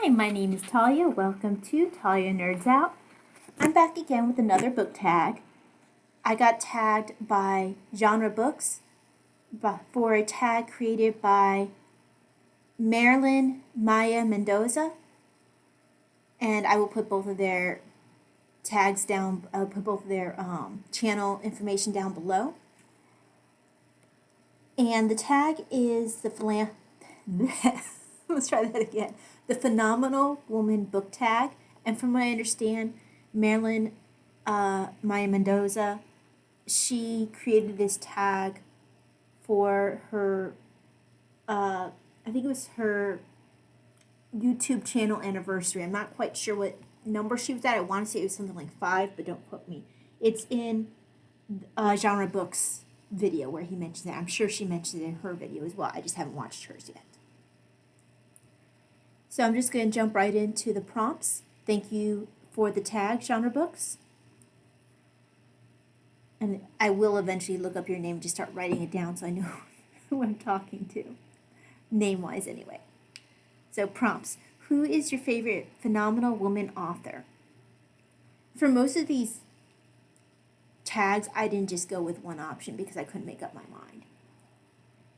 Hi, my name is Talia. Welcome to Talia Nerds Out. I'm back again with another book tag. I got tagged by Genre Books for a tag created by Marilyn Maya Mendoza, and I will put both of their tags down. I'll put both of their channel information down below. And the tag is the let's try that again. The Phenomenal Woman book tag. And from what I understand, Marilyn Maya Mendoza, she created this tag for her, I think it was her YouTube channel anniversary. I'm not quite sure what number she was at. I want to say it was something like 5, but don't quote me. It's in Genre Books video where he mentions it. I'm sure she mentioned it in her video as well. I just haven't watched hers yet. So I'm just going to jump right into the prompts. Thank you for the tag, Genre Books. And I will eventually look up your name and just start writing it down so I know who I'm talking to. Name-wise, anyway. So prompts. Who is your favorite phenomenal woman author? For most of these tags, I didn't just go with one option because I couldn't make up my mind.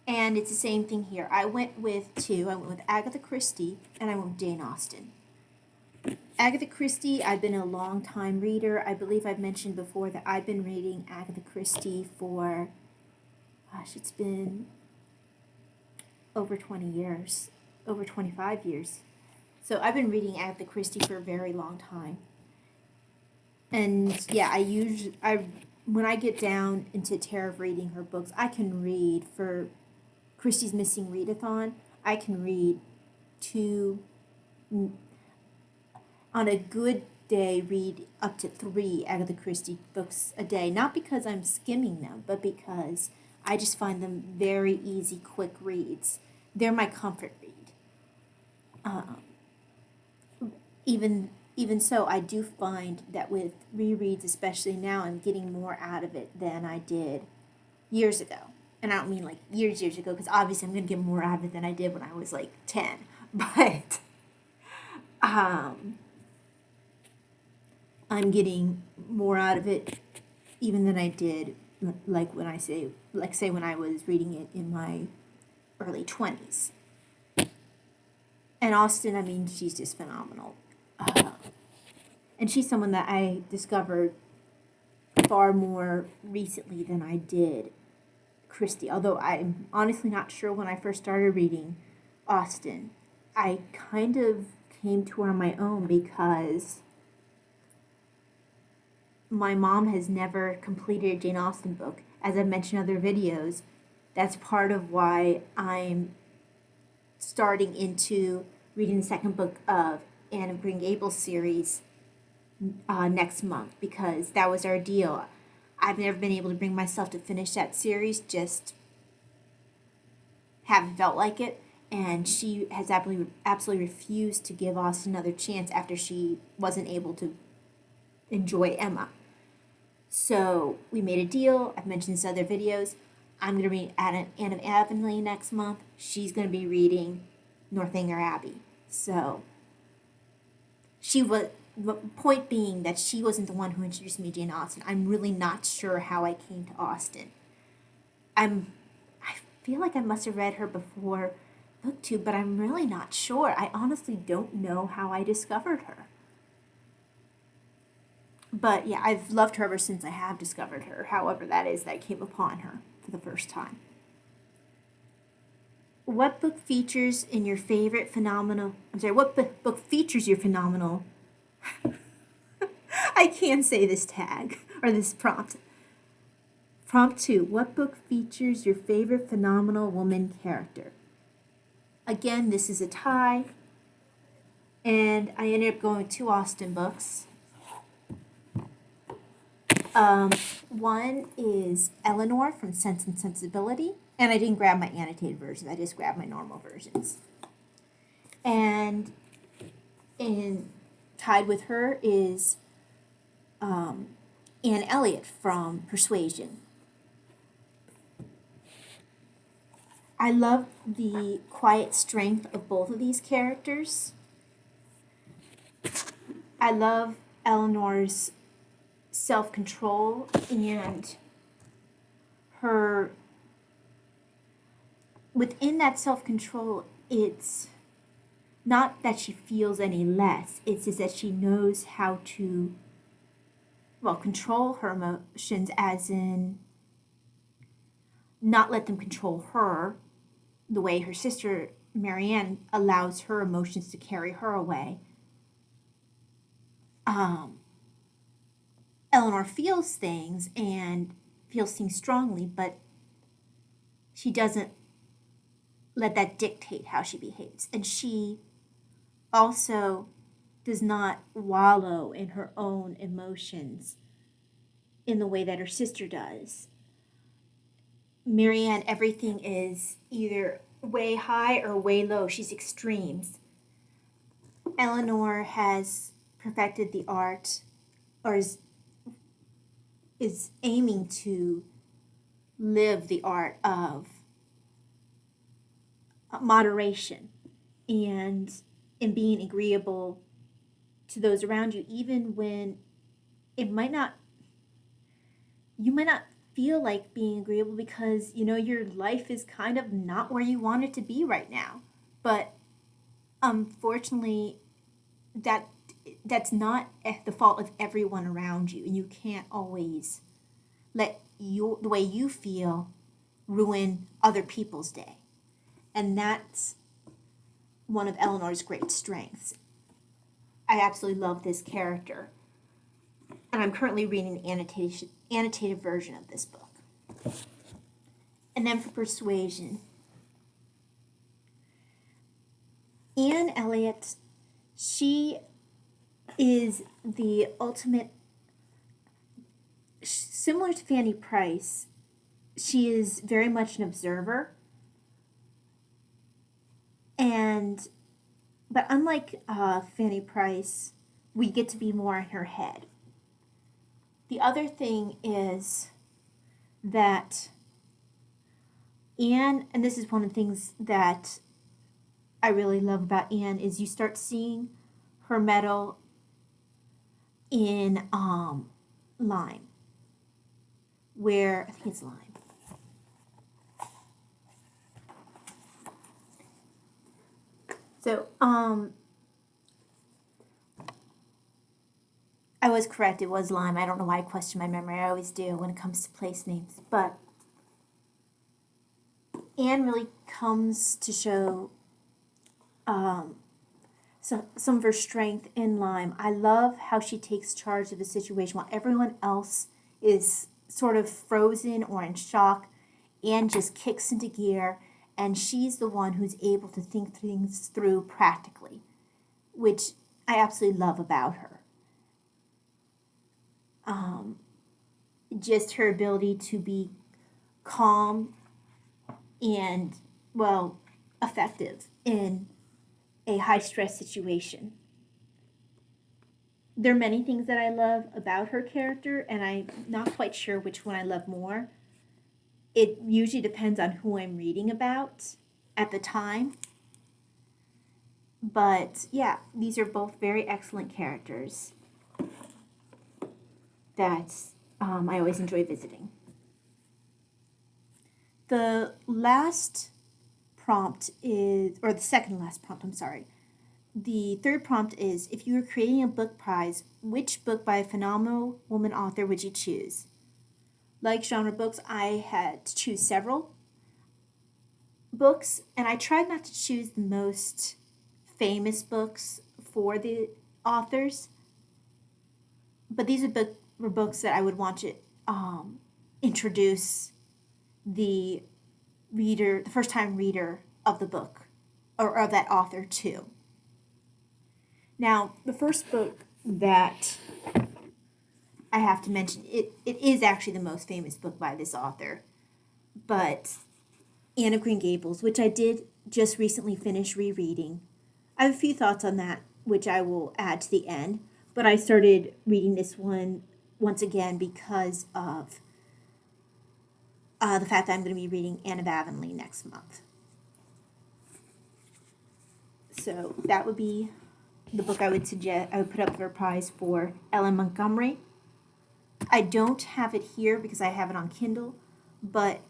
And it's the same thing here. I went with two. I went with Agatha Christie and I went with Jane Austen. Agatha Christie, I've been a long time reader. I believe I've mentioned before that I've been reading Agatha Christie for, it's been over 20 years, over 25 years. So I've been reading Agatha Christie for a very long time. And yeah, when I get down into terror of reading her books, I can read for Christie's Missing Readathon. I can read on a good day, read up to 3 Agatha Christie books a day. Not because I'm skimming them, but because I just find them very easy, quick reads. They're my comfort read. Even so, I do find that with rereads, especially now, I'm getting more out of it than I did years ago. And I don't mean like years ago, because obviously I'm going to get more out of it than I did when I was like 10. But I'm getting more out of it even than I did like when I was reading it in my early 20s. And Austen, I mean, she's just phenomenal. And she's someone that I discovered far more recently than I did Christie. Although I'm honestly not sure when I first started reading Austen. I kind of came to her on my own because my mom has never completed a Jane Austen book. As I've mentioned in other videos, that's part of why I'm starting into reading the second book of Anne of Green Gables series next month, because that was our deal. I've never been able to bring myself to finish that series, just haven't felt like it, and she has absolutely refused to give Austen another chance after she wasn't able to enjoy Emma. So we made a deal. I've mentioned this in other videos. I'm going to read Anne of Avonlea next month. She's going to be reading Northanger Abbey. So point being that she wasn't the one who introduced me to Jane Austen. I'm really not sure how I came to Austen. I feel like I must have read her before booktube, but I'm really not sure. I honestly don't know how I discovered her. But yeah, I've loved her ever since I have discovered her, however that is that I came upon her for the first time. What book features your phenomenal I can't say this tag or this prompt. Prompt 2. What book features your favorite phenomenal woman character? Again, this is a tie, and I ended up going with 2 Austen books. One is Eleanor from Sense and Sensibility, and I didn't grab my annotated version. I just grabbed my normal versions. And tied with her is Anne Elliot from Persuasion. I love the quiet strength of both of these characters. I love Eleanor's self-control and her, within that self-control, it's not that she feels any less, it's just that she knows how to, well, control her emotions, as in not let them control her the way her sister Marianne allows her emotions to carry her away. Eleanor feels things and feels things strongly, but she doesn't let that dictate how she behaves. And she also does not wallow in her own emotions in the way that her sister does. Marianne, everything is either way high or way low. She's extremes. Eleanor has perfected the art, or is aiming to live the art of moderation and in being agreeable to those around you, even when it might not, you might not feel like being agreeable because your life is kind of not where you want it to be right now. But unfortunately, that's not the fault of everyone around you, and you can't always let the way you feel ruin other people's day. And that's one of Eleanor's great strengths. I absolutely love this character, and I'm currently reading the annotated version of this book. And then for persuasion, Anne Elliot, she is the ultimate, similar to Fanny Price, she is very much an observer. But unlike Fanny Price, we get to be more in her head. The other thing is that Anne, and this is one of the things that I really love about Anne, is you start seeing her mettle in Lyme, where, I think it's Lyme. So, I was correct, it was Lyme. I don't know why I question my memory. I always do when it comes to place names. But Anne really comes to show some of her strength in Lyme. I love how she takes charge of the situation while everyone else is sort of frozen or in shock. Anne just kicks into gear, and she's the one who's able to think things through practically, which I absolutely love about her. Just her ability to be calm and, well, effective in a high-stress situation. There are many things that I love about her character, and I'm not quite sure which one I love more. It usually depends on who I'm reading about at the time. But yeah, these are both very excellent characters that I always enjoy visiting. The last prompt is, or the second last prompt, I'm sorry. The third prompt is, if you were creating a book prize, which book by a phenomenal woman author would you choose? Like genre books, I had to choose several books, and I tried not to choose the most famous books for the authors, but these were books that I would want to introduce the reader, the first-time reader of the book, or of that author to. Now, the first book that I have to mention, it is actually the most famous book by this author, but Anne of Green Gables, which I did just recently finish rereading. I have a few thoughts on that, which I will add to the end, but I started reading this one once again because of the fact that I'm going to be reading Anne of Avonlea next month. So that would be the book I would put up for a prize for Ellen Montgomery. I don't have it here because I have it on Kindle, but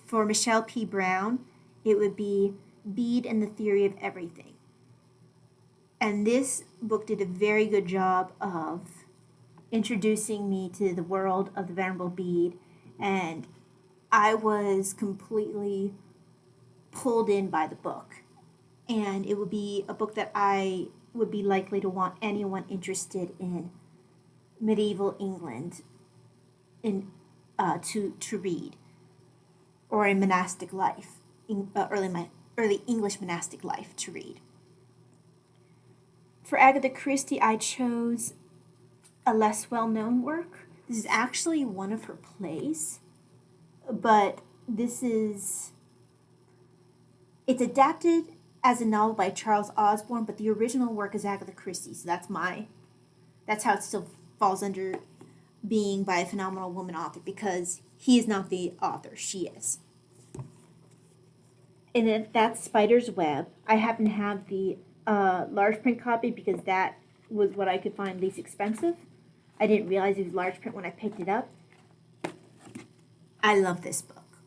for Michelle P. Brown, it would be Bede and the Theory of Everything. And this book did a very good job of introducing me to the world of the Venerable Bede, and I was completely pulled in by the book. And it would be a book that I would be likely to want anyone interested in medieval England to read, or in monastic life, early English monastic life to read. For Agatha Christie, I chose a less well-known work. This is actually one of her plays, but it's adapted as a novel by Charles Osborne, but the original work is Agatha Christie, so that's how it still falls under being by a phenomenal woman author, because he is not the author, she is. And that's Spider's Web. I happen to have the large print copy because that was what I could find least expensive. I didn't realize it was large print when I picked it up. I love this book,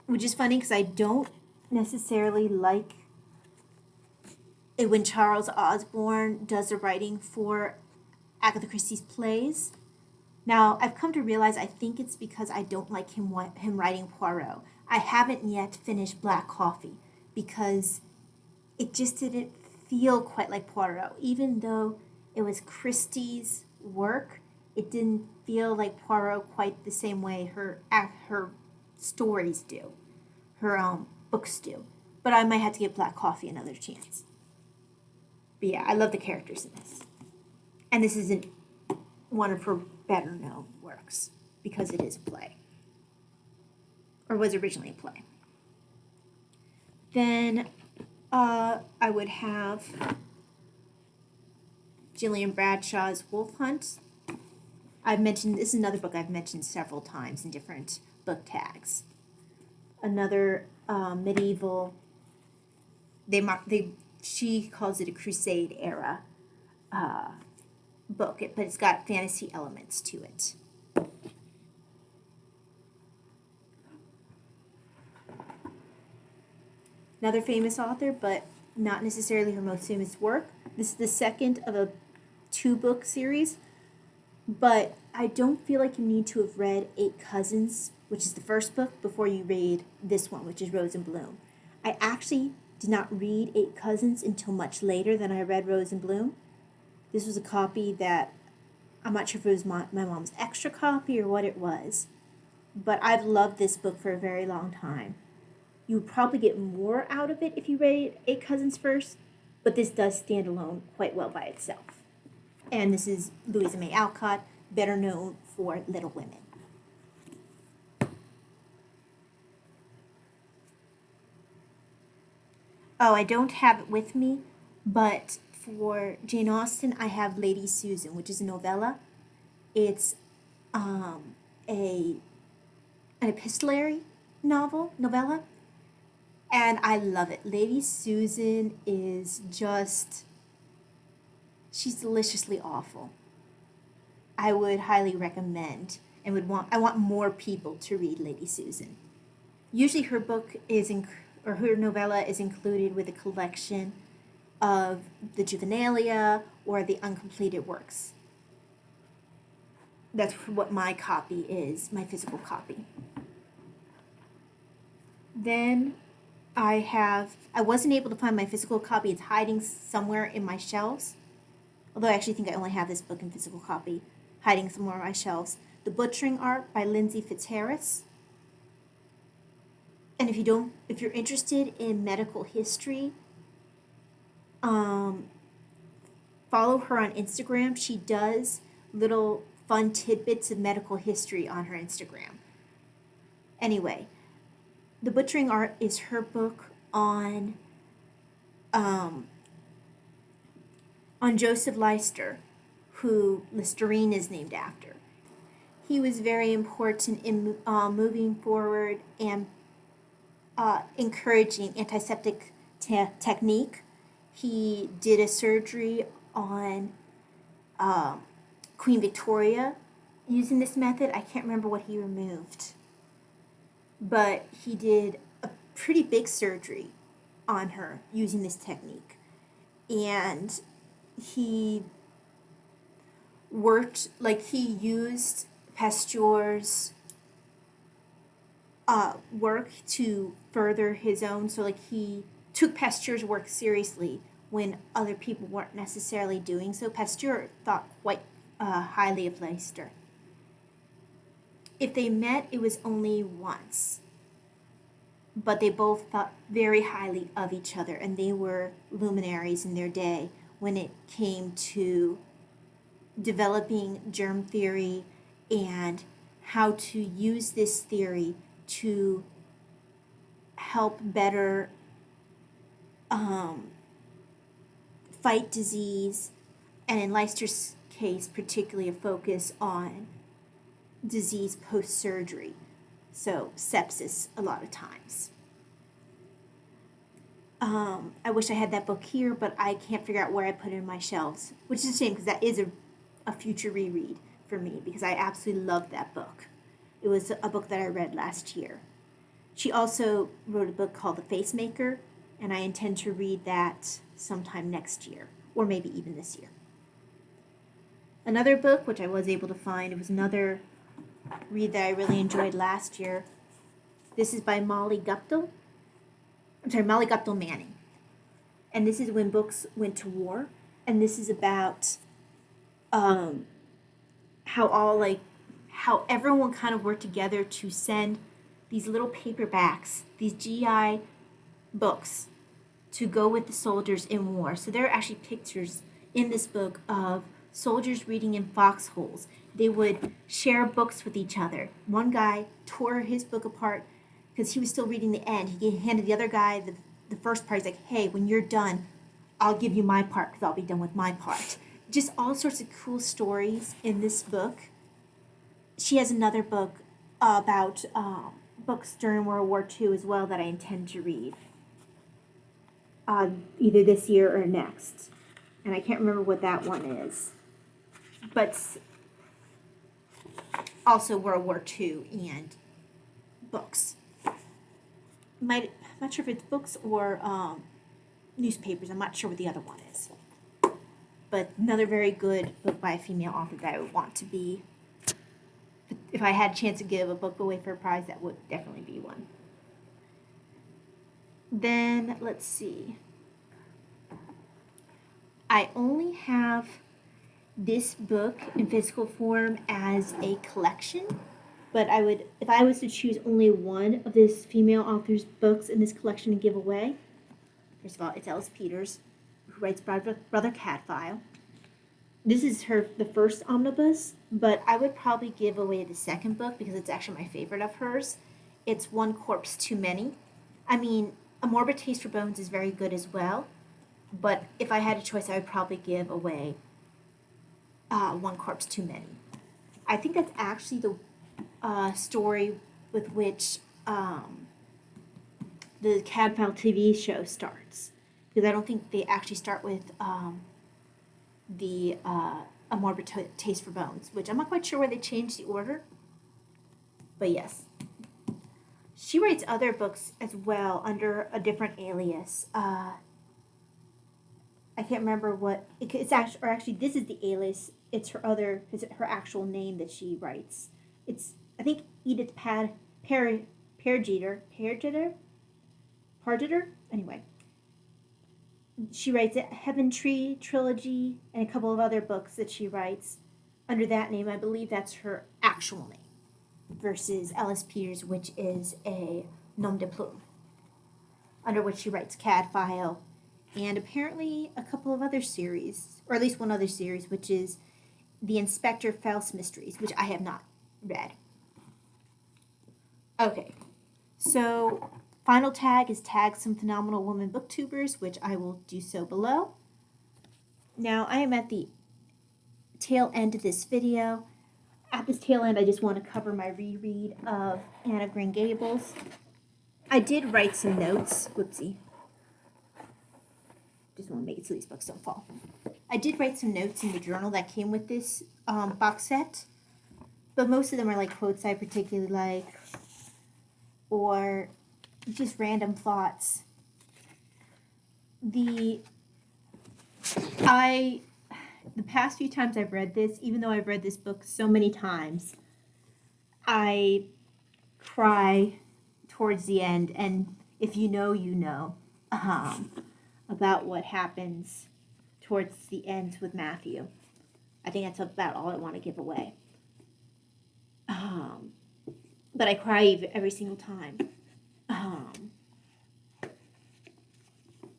which is funny because I don't necessarily like it when Charles Osborne does the writing for Agatha Christie's plays. Now, I've come to realize I think it's because I don't like him writing Poirot. I haven't yet finished Black Coffee because it just didn't feel quite like Poirot. Even though it was Christie's work, it didn't feel like Poirot quite the same way her stories do, her books do. But I might have to give Black Coffee another chance. But yeah, I love the characters in this. And this isn't one of her better known works because it is a play, or was originally a play. Then I would have Gillian Bradshaw's Wolf Hunt. This is another book I've mentioned several times in different book tags. Another medieval, she calls it a Crusade era book, but it's got fantasy elements to it. Another famous author, but not necessarily her most famous work. This is the second of a 2-book series, but I don't feel like you need to have read 8 Cousins, which is the first book, before you read this one, which is Rose and Bloom. I actually did not read 8 Cousins until much later than I read Rose and Bloom. This was a copy that, I'm not sure if it was my mom's extra copy or what it was, but I've loved this book for a very long time. You would probably get more out of it if you read 8 Cousins first, but this does stand alone quite well by itself. And this is Louisa May Alcott, better known for Little Women. Oh, I don't have it with me, but for Jane Austen, I have Lady Susan, which is a novella. It's an epistolary novella, and I love it. Lady Susan is she's deliciously awful. I would highly recommend and I want more people to read Lady Susan. Usually her book her novella is included with a collection of the juvenilia or the uncompleted works. That's what my copy is, my physical copy. Then I wasn't able to find my physical copy. It's hiding somewhere in my shelves. Although I actually think I only have this book in physical copy, hiding somewhere on my shelves. The Butchering Art by Lindsay Fitzharris. And if you're interested in medical history, follow her on Instagram. She does little fun tidbits of medical history on her Instagram. Anyway, The Butchering Art is her book on Joseph Leister, who Listerine is named after. He was very important in moving forward and encouraging antiseptic technique He did a surgery on Queen Victoria using this method. I can't remember what he removed, but he did a pretty big surgery on her using this technique. And he worked, like, he used Pasteur's work to further his own. So, like, he took Pasteur's work seriously when other people weren't necessarily doing so. Pasteur thought quite highly of Leicester. If they met, it was only once, but they both thought very highly of each other, and they were luminaries in their day when it came to developing germ theory and how to use this theory to help better fight disease, and in Leicester's case, particularly a focus on disease post-surgery, so sepsis a lot of times. I wish I had that book here, but I can't figure out where I put it in my shelves, which is a shame because that is a future reread for me because I absolutely loved that book. It was a book that I read last year. She also wrote a book called The Facemaker, and I intend to read that sometime next year, or maybe even this year. Another book, which I was able to find, it was another read that I really enjoyed last year. This is by Molly Guptill Manning. And this is When Books Went to War. And this is about how everyone kind of worked together to send these little paperbacks, these GI books, to go with the soldiers in war. So there are actually pictures in this book of soldiers reading in foxholes. They would share books with each other. One guy tore his book apart because he was still reading the end. He handed the other guy the first part. He's like, hey, when you're done, I'll give you my part because I'll be done with my part. Just all sorts of cool stories in this book. She has another book about books during World War II as well that I intend to read either this year or next. And I can't remember what that one is. But also World War II and books. I'm not sure if it's books or newspapers. I'm not sure what the other one is. But another very good book by a female author that I would want to be. If I had a chance to give a book away for a prize, that would definitely be one. Then, let's see. I only have this book in physical form as a collection, but if I was to choose only one of this female author's books in this collection to give away, first of all, it's Alice Peters, who writes Brother Cadfael. This is the first omnibus, but I would probably give away the second book because it's actually my favorite of hers. It's One Corpse Too Many. I mean, A Morbid Taste for Bones is very good as well, but if I had a choice, I would probably give away One Corpse Too Many. I think that's actually the story with which the Cadfael TV show starts, because I don't think they actually start with A Morbid Taste for Bones, which I'm not quite sure where they changed the order, but yes. She writes other books as well under a different alias. I can't remember what it's actually. Or actually, this is the alias. It's her actual name that she writes. It's, I think, Edith Pargeter. Anyway, she writes a Heaven Tree trilogy and a couple of other books that she writes under that name. I believe that's her actual name, versus Alice Peters, which is a nom de plume, under which she writes Cadfael and apparently a couple of other series, or at least one other series, which is the Inspector Faust Mysteries, which I have not read. Okay, so final tag is tag some phenomenal woman booktubers, which I will do so below. Now I am at the tail end of this video. At this tail end, I just want to cover my reread of Anne of Green Gables. I did write some notes. Whoopsie. just want to make it so these books don't fall. I did write some notes in the journal that came with this box set, but most of them are like quotes I particularly like, or just random thoughts. The past few times I've read this, even though I've read this book so many times, I cry towards the end, and if you know, you know, about what happens towards the end with Matthew. I think that's about all I want to give away. But I cry every single time.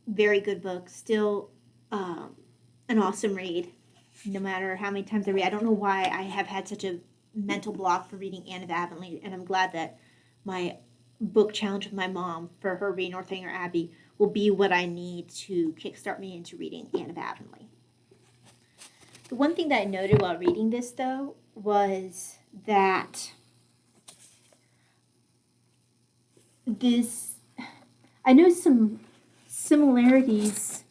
Very good book. Still an awesome read, no matter how many times I read. I don't know why I have had such a mental block for reading Anne of Avonlea, and I'm glad that my book challenge with my mom for her reading Northanger Abbey will be what I need to kickstart me into reading Anne of Avonlea. The one thing that I noted while reading this, though, was that I know some similarities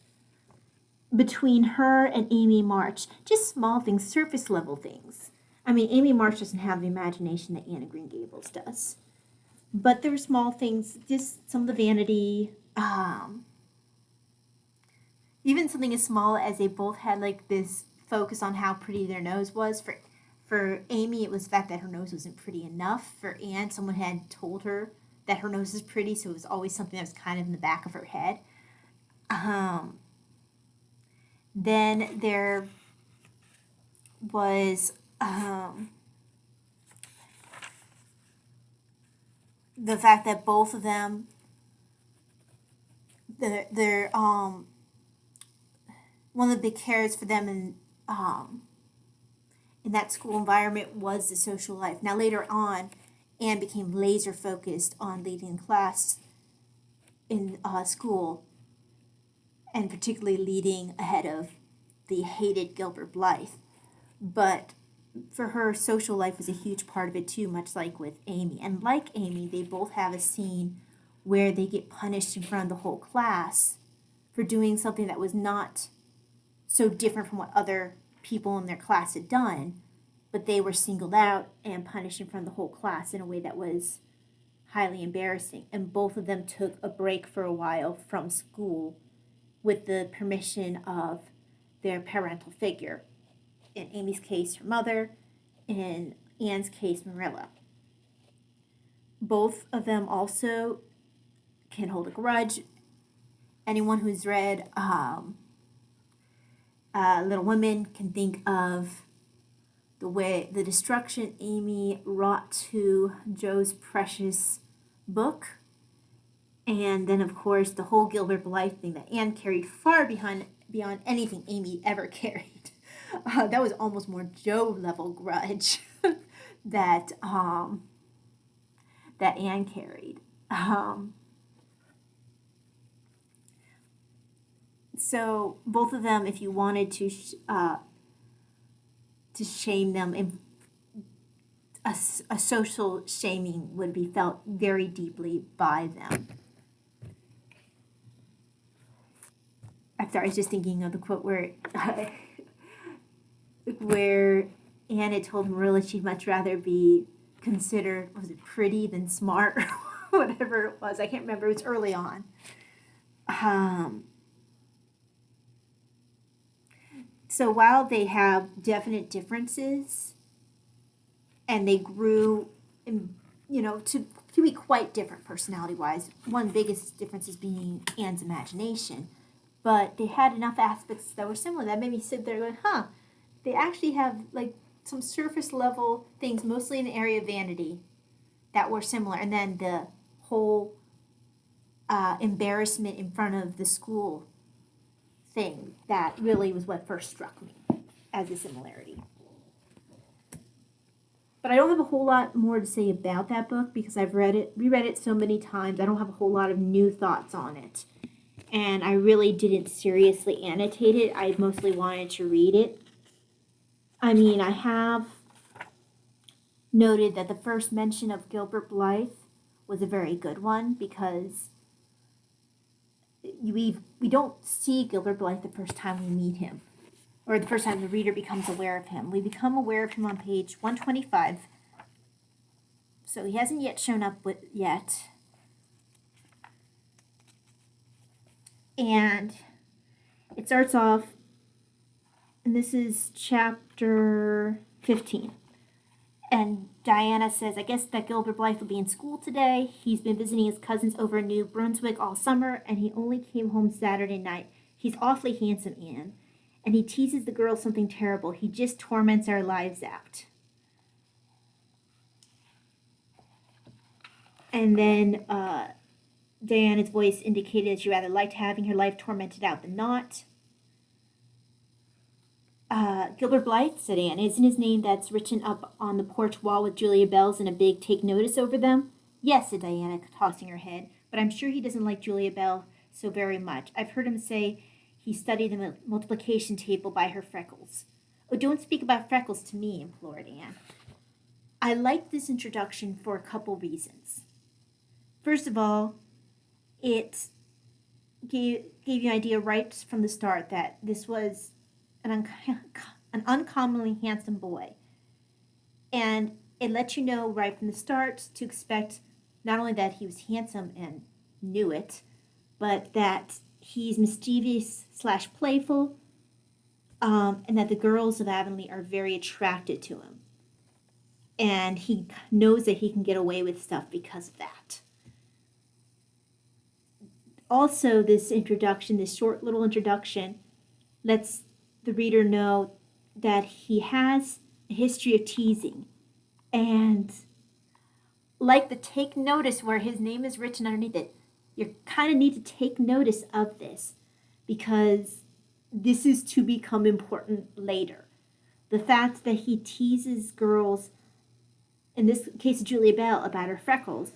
between her and Amy March. Just small things, surface level things. I mean, Amy March doesn't have the imagination that Anne of Green Gables does. But there were small things, just some of the vanity, even something as small as they both had like this focus on how pretty their nose was. For Amy, it was the fact that her nose wasn't pretty enough. For Anne, someone had told her that her nose is pretty, so it was always something that was kind of in the back of her head. Then there was the fact that both of them, they're one of the big cares for them in that school environment was the social life. Now later on, Anne became laser focused on leading class in school, and particularly leading ahead of the hated Gilbert Blythe. But for her, social life was a huge part of it too, much like with Amy. And like Amy, they both have a scene where they get punished in front of the whole class for doing something that was not so different from what other people in their class had done, but they were singled out and punished in front of the whole class in a way that was highly embarrassing. And both of them took a break for a while from school with the permission of their parental figure. In Amy's case, her mother. In Anne's case, Marilla. Both of them also can hold a grudge. Anyone who's read Little Women can think of the destruction Amy wrought to Jo's precious book. And then, of course, the whole Gilbert Blythe thing that Anne carried far beyond anything Amy ever carried. That was almost more Jo level grudge that Anne carried. So both of them, if you wanted to shame them, a social shaming would be felt very deeply by them. I'm sorry, I was just thinking of the quote where Anne had told Marilla she'd much rather be considered, was it pretty than smart, or whatever it was. I can't remember. It was early on. So while they have definite differences, and they grew, to be quite different personality-wise. One biggest difference is being Anne's imagination, but they had enough aspects that were similar that made me sit there going, they actually have like some surface level things, mostly in the area of vanity, that were similar. And then the whole embarrassment in front of the school thing, that really was what first struck me as a similarity. But I don't have a whole lot more to say about that book because I've reread it so many times. I don't have a whole lot of new thoughts on it. And I really didn't seriously annotate it. I mostly wanted to read it. I mean, I have noted that the first mention of Gilbert Blythe was a very good one because we don't see Gilbert Blythe the first time we meet him, or the first time the reader becomes aware of him. We become aware of him on page 125. So he hasn't yet shown up yet. And it starts off, and this is chapter 15. And Diana says, I guess that Gilbert Blythe will be in school today. He's been visiting his cousins over in New Brunswick all summer, and he only came home Saturday night. He's awfully handsome, Anne. And he teases the girls something terrible. He just torments our lives out. And then Diana's voice indicated she rather liked having her life tormented out than not. Gilbert Blythe, said Anne, isn't his name that's written up on the porch wall with Julia Bell's and a big take notice over them? Yes, said Diana, tossing her head, but I'm sure he doesn't like Julia Bell so very much. I've heard him say he studied the multiplication table by her freckles. Oh, don't speak about freckles to me, implored Anne. I liked this introduction for a couple reasons. First of all, it gave you an idea right from the start that this was an uncommonly handsome boy. And it let you know right from the start to expect not only that he was handsome and knew it, but that he's mischievous / playful, and that the girls of Avonlea are very attracted to him. And he knows that he can get away with stuff because of that. Also, this short little introduction, lets the reader know that he has a history of teasing. And like the take notice where his name is written underneath it, you kind of need to take notice of this because this is to become important later. The fact that he teases girls, in this case Julia Bell, about her freckles,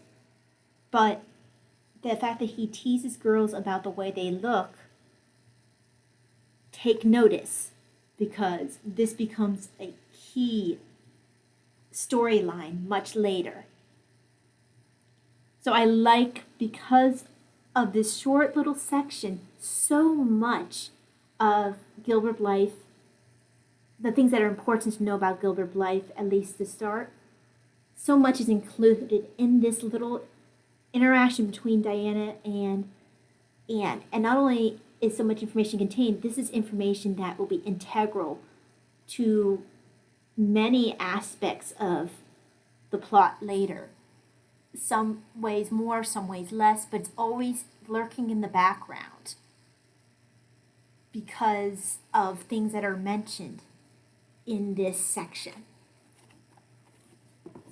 but the fact that he teases girls about the way they look, take notice, because this becomes a key storyline much later. So I like, because of this short little section, so much of Gilbert Blythe, the things that are important to know about Gilbert Blythe, at least to start, so much is included in this little interaction between Diana and Anne. And not only is so much information contained, this is information that will be integral to many aspects of the plot later. Some ways more, some ways less, but it's always lurking in the background because of things that are mentioned in this section.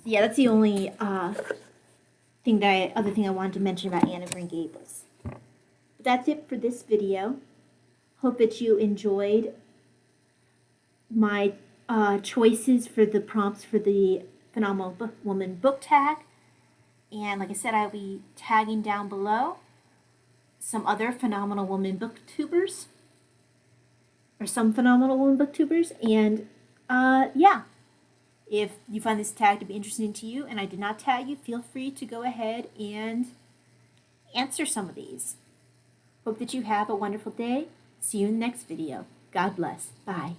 Yeah, that's the only other thing I wanted to mention about Anne of Green Gables. But that's it for this video. Hope that you enjoyed my choices for the prompts for the Phenomenal Woman book tag. And like I said, I'll be tagging down below some other Phenomenal Woman booktubers, or some Phenomenal Woman booktubers. And yeah, if you find this tag to be interesting to you and I did not tag you, feel free to go ahead and answer some of these. Hope that you have a wonderful day. See you in the next video. God bless. Bye.